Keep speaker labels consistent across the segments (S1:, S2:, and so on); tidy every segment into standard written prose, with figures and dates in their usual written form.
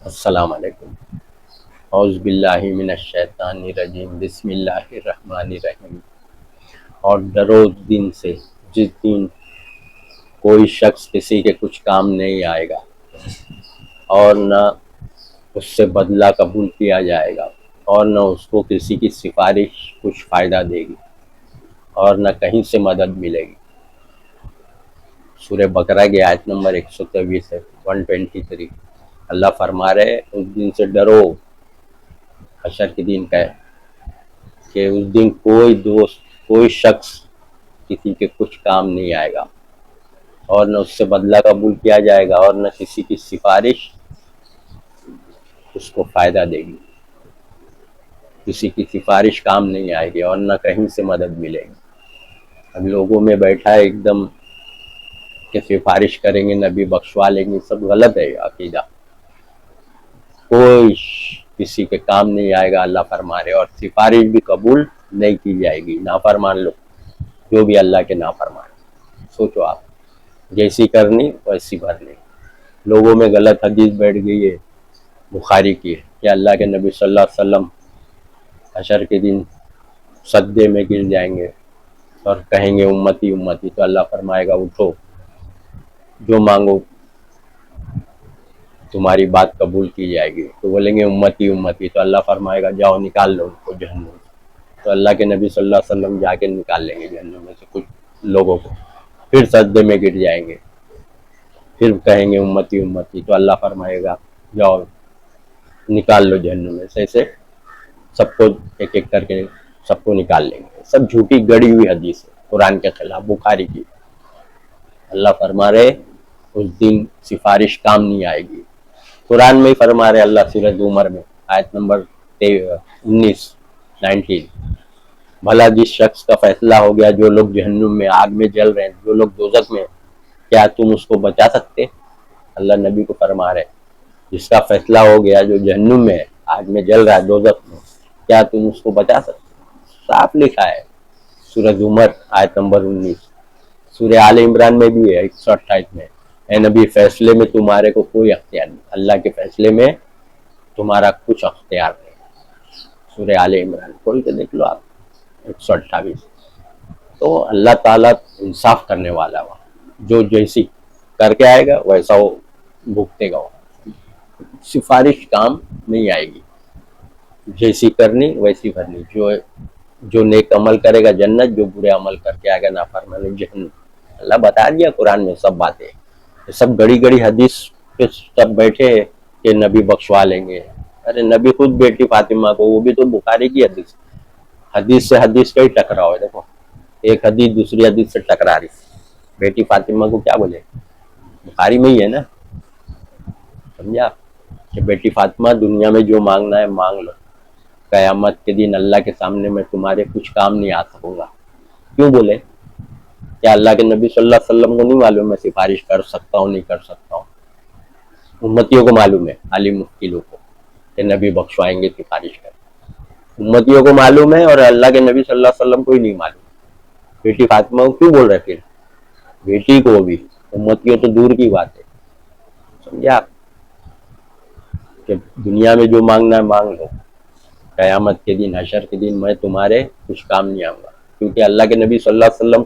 S1: السلام علیکم۔ اعوذ باللہ من الشیطان الرجیم، بسم اللہ الرحمن الرحیم۔ اور ڈرو اس دن سے جس دن کوئی شخص کسی کے کچھ کام نہیں آئے گا اور نہ اس سے بدلہ قبول کیا جائے گا اور نہ اس کو کسی کی سفارش کچھ فائدہ دے گی اور نہ کہیں سے مدد ملے گی۔ سورہ بقرہ کی آیت نمبر 123 ہے، 123۔ اللہ فرما رہے اس دن سے ڈرو، حشر کے دن کا ہے کہ اس دن کوئی دوست، کوئی شخص کسی کے کچھ کام نہیں آئے گا اور نہ اس سے بدلہ قبول کیا جائے گا اور نہ کسی کی سفارش اس کو فائدہ دے گی۔ کسی کی سفارش کام نہیں آئے گی اور نہ کہیں سے مدد ملے گی۔ اب لوگوں میں بیٹھا ہے ایک دم کہ سفارش کریں گے نبی بخشوا لیں گے، سب غلط ہے عقیدہ۔ کوئی کسی کے کام نہیں آئے گا، اللہ فرما رہے، اور سفارش بھی قبول نہیں کی جائے گی۔ نافرمان لوگ جو بھی اللہ کے نافرمان، سوچو آپ، جیسی کرنی ویسی بھرنی۔ لوگوں میں غلط حدیث بیٹھ گئی ہے بخاری کی، کہ اللہ کے نبی صلی اللہ علیہ وسلم حشر کے دن سجدے میں گر جائیں گے اور کہیں گے امتی امتی، تو اللہ فرمائے گا اٹھو، جو مانگو تمہاری بات قبول کی جائے گی۔ تو بولیں گے امتی امتی، تو اللہ فرمائے گا جاؤ نکال لو ان کو جہنم سے۔ تو اللہ کے نبی صلی اللہ علیہ وسلم جا کے نکال لیں گے جہنم میں سے کچھ لوگوں کو، پھر سجدے میں گر جائیں گے، پھر کہیں گے امتی امتی، تو اللہ فرمائے گا جاؤ نکال لو جہنم میں سے۔ ایسے سب کو ایک ایک کر کے سب کو نکال لیں گے۔ سب جھوٹی گڑی ہوئی حدیث ہے قرآن کے خلاف، بخاری کی۔ اللہ فرما رہے اس دن سفارش کام نہیں آئے گی۔ قرآن میں ہی فرما رہے اللہ سورہ زمر میں آیت نمبر 19 بھلا جس شخص کا فیصلہ ہو گیا، جو لوگ جہنم میں آگ میں جل رہے ہیں، جو لوگ دوزخ میں، کیا تم اس کو بچا سکتے؟ اللہ نبی کو فرما رہے جس کا فیصلہ ہو گیا، جو جہنم میں ہے، آگ میں جل رہا ہے، دوزخ میں، کیا تم اس کو بچا سکتے؟ صاف لکھا ہے سورہ زمر آیت نمبر 19۔ سورہ آل عمران میں بھی ہے 128 میں، اے نبی فیصلے میں تمہارے کو کوئی اختیار نہیں، اللہ کے فیصلے میں تمہارا کچھ اختیار نہیں۔ سورہ آل عمران کھول کے دیکھ لو آپ، 128۔ تو اللہ تعالیٰ انصاف کرنے والا ہوا، جو جیسی کر کے آئے گا ویسا وہ بھگتے گا۔ سفارش کام نہیں آئے گی، جیسی کرنی ویسی بھرنی۔ جو نیک عمل کرے گا جنت، جو برے عمل کر کے آئے گا نافرمانی جہنم۔ اللہ بتا دیا قرآن میں سب باتیں، سب گڑی گڑی حدیث پہ سب بیٹھے کہ نبی بخشوا لیں گے۔ ارے نبی خود بیٹی فاطمہ کو، وہ بھی تو بخاری کی حدیث سے حدیث کا ہی ٹکراؤ ہے۔ دیکھو ایک حدیث دوسری حدیث سے ٹکرا رہی، بیٹی فاطمہ کو کیا بولے؟ بخاری میں ہی ہے نا، سمجھا؟ کہ بیٹی فاطمہ دنیا میں جو مانگنا ہے مانگ لو، قیامت کے دن اللہ کے سامنے میں تمہارے کچھ کام نہیں آ سکوں گا۔ کیوں بولے؟ کیا اللہ کے نبی صلی اللہ علیہ وسلم کو نہیں معلوم میں سفارش کر سکتا ہوں نہیں کر سکتا ہوں؟ امتیوں کو معلوم ہے، عالم مفتی لوگ کو، کہ نبی بخشوائیں گے سفارش کر۔ امتیوں کو معلوم ہے اور اللہ کے نبی صلی اللہ علیہ وسلم کو ہی نہیں معلوم۔ بیٹی فاطمہ کو کیوں بول رہے پھر؟ بیٹی کو بھی، امتیوں تو دور کی بات ہے، سمجھا؟ کہ دنیا میں جو مانگنا ہے مانگ لو، قیامت کے دن حشر کے دن میں تمہارے کچھ کام نہیں آؤں گا۔ کیونکہ اللہ کے نبی صلی اللہ علیہ وسلم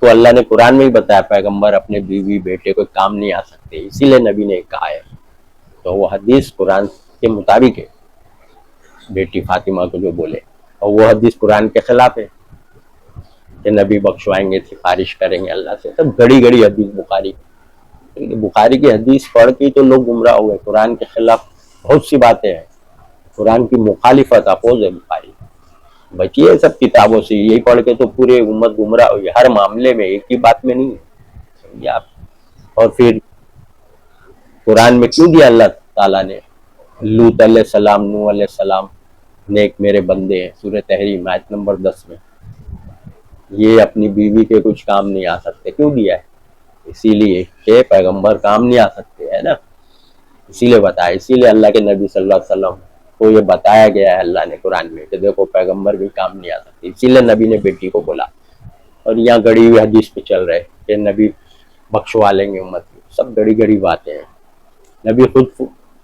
S1: کو اللہ نے قرآن میں ہی بتایا پیغمبر اپنے بیوی بیٹے کو کام نہیں آ سکتے، اسی لیے نبی نے کہا ہے۔ تو وہ حدیث قرآن کے مطابق ہے، بیٹی فاطمہ کو جو بولے، اور وہ حدیث قرآن کے خلاف ہے کہ نبی بخشوائیں گے سفارش کریں گے اللہ سے۔ سب گڑی گڑی حدیث بخاری کی حدیث پڑھ کے تو لوگ گمراہ ہوئے۔ قرآن کے خلاف بہت سی باتیں ہیں، قرآن کی مخالفت اپوز ہے بخاری۔ بچیے سب کتابوں سے، یہی پڑھ کے تو پورے امت گمراہ ہوئی، ہر معاملے میں، ایک ہی بات میں نہیں ہے، سمجھے آپ؟ اور پھر قرآن میں کیوں دیا اللہ تعالیٰ نے؟ لوط علیہ السلام، نوح علیہ السلام نیک میرے بندے ہیں، سورہ تحریم آیت نمبر 10 میں، یہ اپنی بیوی کے کچھ کام نہیں آ سکتے۔ کیوں دیا ہے؟ اسی لیے کہ پیغمبر کام نہیں آ سکتے، ہے نا، اسی لیے بتایا، اسی لیے اللہ کے نبی صلی اللہ علیہ وسلم کو یہ بتایا گیا ہے اللہ نے قرآن میں کہ دیکھو پیغمبر بھی کام نہیں آ سکتے، اسی لیے نبی نے بیٹی کو بولا۔ اور یہاں گڑی ہوئی حدیث پہ چل رہے کہ نبی بخشوا لیں گے امت کی، سب گڑی گڑی باتیں ہیں۔ نبی خود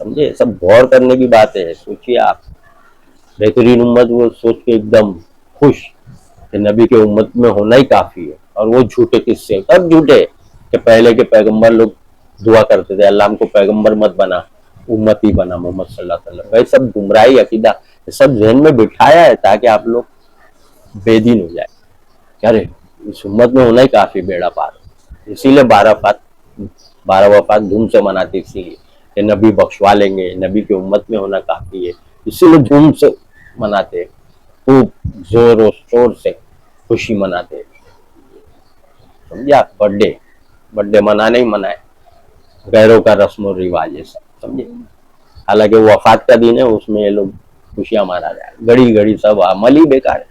S1: سمجھے؟ سب غور کرنے کی بات ہے. سوچیے آپ، بہترین امت وہ سوچ کے ایک دم خوش کہ نبی کے امت میں ہونا ہی کافی ہے. اور وہ جھوٹے قصے، سب جھوٹے، کہ پہلے کے پیغمبر لوگ دعا کرتے تھے اللہ ہم کو پیغمبر مت بنا، امتی بنا محمد صلی اللہ علیہ وسلم. یہ سب گمراہی عقیدہ سب ذہن میں بٹھایا ہے تاکہ آپ لوگ بے دین ہو جائے. ارے اس امت میں ہونا ہی کافی، بیڑا پار. اسی لیے 12 وفات دھوم سے مناتے، اسی لیے کہ نبی بخشوا لیں گے، نبی کی امت میں ہونا کافی ہے. اسی لیے دھوم سے مناتے، خوب زور و شور سے خوشی مناتے. سمجھے آپ؟ برتھ ڈے منانے ہی منائے، غیروں کا رسم و رواج ہے سب. سمجھے؟ حالانکہ وہ وفات کا دن ہے، اس میں یہ لوگ خوشیاں منا رہے ہیں. گڑی گڑی سب عمل ہی بیکار ہے.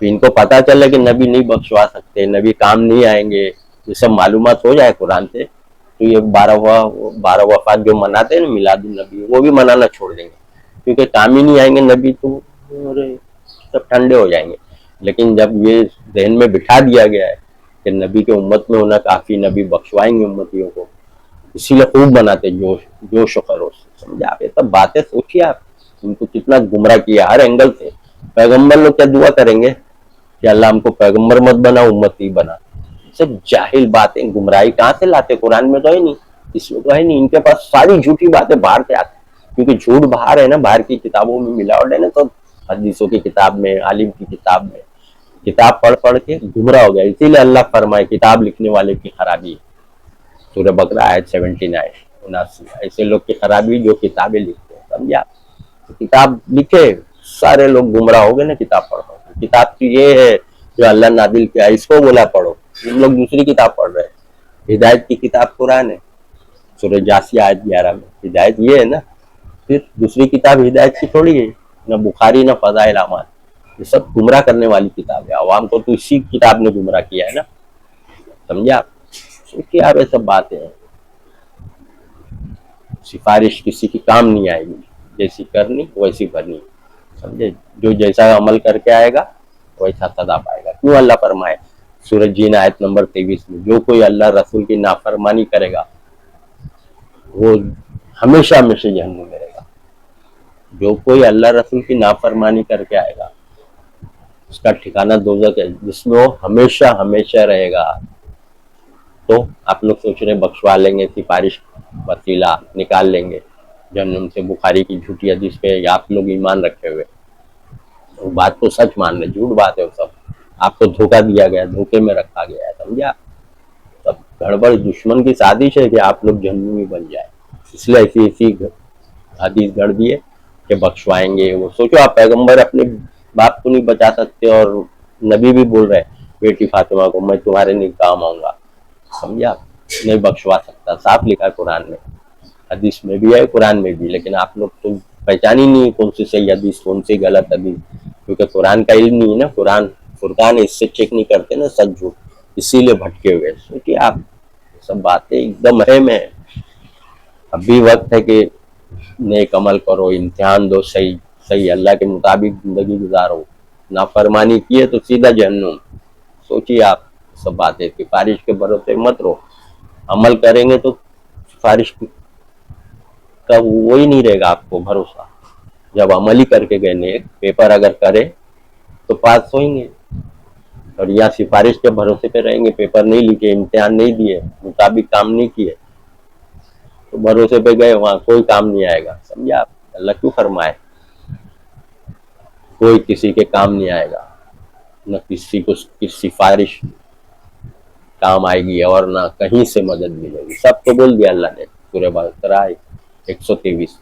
S1: ان کو پتا چلے کہ نبی نہیں بخشوا سکتے، نبی کام نہیں آئیں گے، یہ سب معلومات ہو جائے قرآن سے، تو یہ 12 وفات جو مناتے ہیں نا میلاد النبی، وہ بھی منانا چھوڑ دیں گے. کیونکہ کام ہی نہیں آئیں گے نبی تو سب ٹھنڈے ہو جائیں گے. لیکن جب یہ ذہن میں بٹھا دیا گیا ہے کہ نبی کے امت میں ہونا کافی، نبی بخشوائیں گے امتیوں کو، اسی لیے خوب مناتے جوش و خروش سے. سمجھے آپ؟ یہ سب باتیں سوچیے آپ، ان کو کتنا گمراہ کیا ہر اینگل سے. پیغمبر لوگ کیا دعا کریں گے کہ اللہ ہم کو پیغمبر مت بنا، امتی بنا؟ سب جاہل باتیں، گمراہی کہاں سے لاتے؟ قرآن میں تو ہے نہیں، اس میں تو ہے نہیں. ان کے پاس ساری جھوٹی باتیں باہر سے آتی، کیونکہ جھوٹ باہر ہے نا، باہر کی کتابوں میں ملاوٹ ہے نا. تو حدیثوں کی کتاب میں، عالم کی کتاب میں، کتاب پڑھ پڑھ کے گمراہ ہو گیا. اسی لیے اللہ فرمائے کتاب لکھنے والے کی خرابی ہے. سورہ بقرہ آیت 79 ایسے لوگ کی خرابی جو کتابیں لکھتے ہیں. سمجھا؟ کتاب لکھے سارے لوگ گمراہ ہو گئے نا کتاب پڑھ پڑھ. کتاب کی یہ ہے جو اللہ نازل کیا، اس کو بولا پڑھو. ہم لوگ دوسری کتاب پڑھ رہے ہیں. ہدایت کی کتاب قرآن ہے، سورہ جاسیہ آیت 11 میں ہدایت یہ ہے نا. پھر دوسری کتاب ہدایت کی تھوڑی ہے، نہ بخاری نہ فضائل اعمال. یہ سب گمراہ کرنے والی کتاب ہے. عوام کو تو اسی کتاب نے گمراہ کیا ہے نا. سمجھا؟ سوچیے آپ، یہ سب باتیں ہیں. سفارش کسی کی کام نہیں آئے گی، جیسی کرنی ویسی بھرنی. سمجھے؟ جو جیسا عمل کر کے آئے گا ویسا سزا پائے گا. کیوں اللہ فرمائے سورہ جین آیت نمبر 23 میں، جو کوئی اللہ رسول کی نافرمانی کرے گا وہ ہمیشہ ہمیشہ جہنم میں رہے گا. جو کوئی اللہ رسول کی نافرمانی کر کے آئے گا اس کا ٹھکانہ دوزخ ہے، جس میں وہ ہمیشہ ہمیشہ رہے گا. تو آپ لوگ سوچ رہے بخشوا لیں گے، سفارش وسیلہ نکال لیں گے جہنم سے. بخاری کی جھوٹی حدیث پہ آپ لوگ ایمان رکھے ہوئے، وہ بات کو سچ مان رہے، جھوٹ بات ہے وہ سب. آپ کو دھوکہ دیا گیا، دھوکے میں رکھا گیا ہے. سمجھا؟ سب گڑبڑ، دشمن کی سازش ہے کہ آپ لوگ جہنمی بن جائے. اس لیے ایسی حدیث گڑھ دی ہے کہ بخشوائیں گے. وہ سوچو آپ، پیغمبر اپنے باپ کو نہیں بچا سکتے اور نبی بھی بول رہے بیٹی فاطمہ کو میں تمہارے نہیں کام آؤں گا. سمجھا؟ نہیں بخشوا سکتا، صاف لکھا ہے قرآن میں، حدیث میں بھی ہے قرآن میں بھی. لیکن آپ لوگ تو پہچان ہی نہیں کون سی صحیح حدیث کون سی غلط حدیث، کیونکہ قرآن کا علم نہیں ہے نا. قرآن فرقان ہے، اس سے چیک نہیں کرتے نا سچ جھوٹ، اسی لیے بھٹکے ہوئے. سوچیے آپ، سب باتیں ایک دم اہم ہے. ابھی وقت ہے کہ نیک عمل کرو، امتحان دو، صحیح اللہ کے مطابق زندگی گزارو. نافرمانی کیے تو سیدھا جہنم. سوچیے آپ سب باتیں. سفارش کے بھروسے مت رہو، عمل کریں گے تو سفارش کا وہی نہیں رہے گا آپ کو بھروسہ. جب عمل ہی کر کے گئے نیک، پیپر اگر کرے تو پاس ہوئیں گے. اور یا سفارش کے بھروسے پہ رہیں گے، پیپر نہیں لکھے، امتحان نہیں دیے، مطابق کام نہیں کیے، تو بھروسے پہ گئے، وہاں کوئی کام نہیں آئے گا. سمجھا آپ؟ اللہ کیوں فرمائے کوئی کسی کے کام نہیں آئے گا، نہ کسی کو کسی سفارش کام آئے گی اور نہ کہیں سے مدد ملے گی. سب کو بول دیا اللہ نے سورہ بقرہ 123.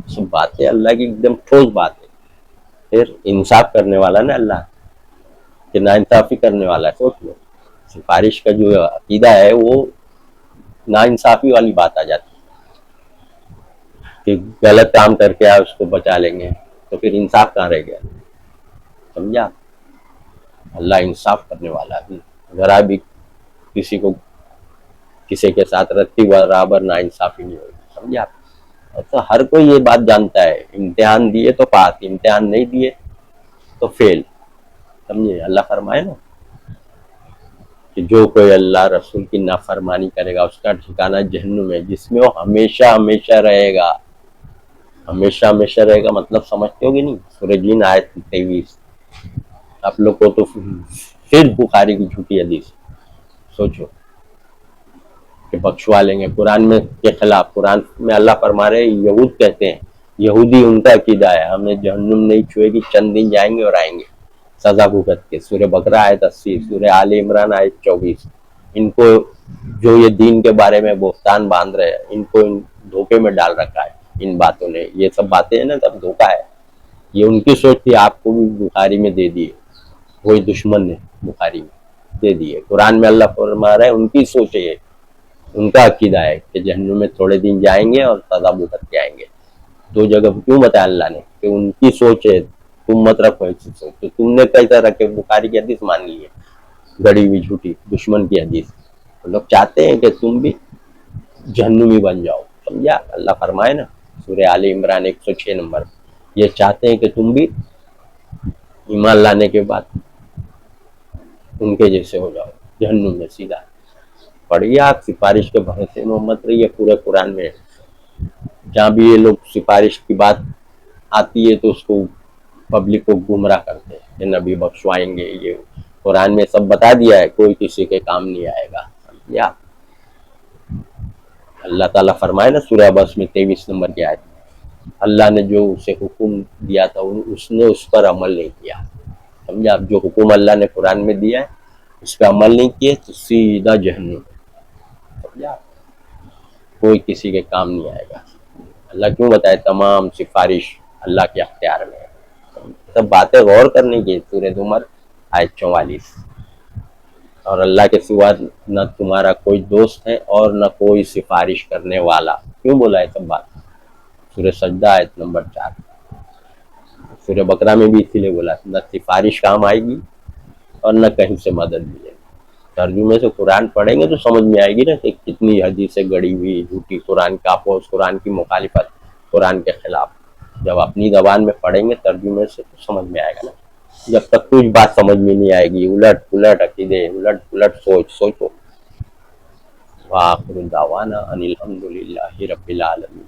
S1: سب باتیں اللہ کی ایک دم ٹھوس بات ہے. پھر انصاف کرنے والا نا اللہ، کہ نا انصافی کرنے والا ہے. سوچ لو، سفارش کا جو عقیدہ ہے وہ نا انصافی والی بات آ جاتی ہے کہ غلط کام کر کے اس کو بچا لیں گے، تو پھر انصاف کہاں رہ گیا؟ سمجھا؟ اللہ انصاف کرنے والا ہے. ذرا بھی کسی کو کسی کے ساتھ رتی برابر نا انصافی نہیں ہوگی. سمجھا؟ تو ہر کوئی یہ بات جانتا ہے، امتحان دیے تو پاس، امتحان نہیں دیے تو فیل. سمجھے؟ اللہ فرمائے نا کہ جو کوئی اللہ رسول کی نافرمانی کرے گا اس کا ٹھکانہ جہنم ہے، جس میں وہ ہمیشہ ہمیشہ رہے گا. ہمیشہ ہمیشہ رہے گا مطلب سمجھتے ہو گے نہیں؟ سورہ جن آیت 23. آپ لوگ کو تو پھر بخاری کی جھوٹی حدیث سوچو کہ بخشوا لیں گے قرآن میں کے خلاف. قرآن میں اللہ فرما رہے یہود کہتے ہیں، یہودی ان کا عقیدہ ہے ہمیں جہنم نہیں چھوئے گی، چند دن جائیں گے اور آئیں گے سزا بھگت کے. سورہ بقرہ آیت 80، سورہ آل عمران آیت 24. ان کو جو یہ دین کے بارے میں بہتان باندھ رہے ہیں، ان کو ان دھوکے میں ڈال رکھا ہے ان باتوں نے. یہ سب باتیں ہیں نا سب دھوکہ ہے. یہ ان کی سوچ تھی، آپ کو بھی بخاری میں دے دیے، وہی دشمن نے بخاری میں دے دیے. قرآن میں اللہ فرما رہا ہے ان کی سوچ ہے، ان کا عقیدہ ہے کہ جہنم میں تھوڑے دن جائیں گے اور سزا بھگت کے آئیں گے. دو جگہ کیوں بتایا اللہ نے کہ ان کی سوچ ہے، تم مت رکھو ایسی سوچ. تو تم نے کیسا رکھے بخاری کی حدیث مان لی ہے، گڑی ہوئی جھوٹی دشمن کی حدیث. لوگ چاہتے ہیں کہ تم بھی جہنمی بن جاؤ. سمجھا؟ اللہ فرمائے نا سورہ آل عمران 106 نمبر، یہ چاہتے ہیں کہ تم بھی ایمان لانے کے بعد ان کے جیسے ہو جاؤ، جہنم میں سیدھا. پڑھیے آپ، سفارش کے بھروسے محمد رہیے. پورے قرآن میں جہاں بھی یہ لوگ سفارش کی بات آتی ہے تو اس کو پبلک کو گمراہ کرتے ہیں کہ نبی بخشوائیں گے. یہ قرآن میں سب بتا دیا ہے، کوئی کسی کے کام نہیں آئے گا. یا اللہ تعالیٰ فرمائے نا سورہ بس میں 23 نمبر کی آیت، اللہ نے جو اسے حکم دیا تھا اس نے اس پر عمل نہیں کیا. سمجھا؟ اب جو حکم اللہ نے قرآن میں دیا ہے اس پہ عمل نہیں کیے تو سیدھا جہنم. سمجھا؟ کوئی کسی کے کام نہیں آئے گا. اللہ کیوں بتائے تمام سفارش اللہ کے اختیار میں ہے. سب باتیں غور کرنے کی. سورہ زمر آیت 44. اور اللہ کے سوا نہ تمہارا کوئی دوست ہے اور نہ کوئی سفارش کرنے والا. کیوں بولا ہے سب بات؟ سورہ سجدہ آیت نمبر 4. سورہ بقرہ میں بھی اسی لیے بولا نہ سفارش کام آئے گی اور نہ کہیں سے مدد ملے گی. ترجمے سے قرآن پڑھیں گے تو سمجھ میں آئے گی نا کہ کتنی حدیثیں گڑی ہوئی جھوٹی، قرآن کا اپوز، قرآن کی مخالفت، قرآن کے خلاف. جب اپنی زبان میں پڑھیں گے ترجمے سے تو سمجھ میں آئے گا نا. جب تک کچھ بات سمجھ میں نہیں آئے گی، الٹ پلٹ عقیدے، الٹ پلٹ سوچو. وآخر دعوانا ان الحمد للہ رب العالمین.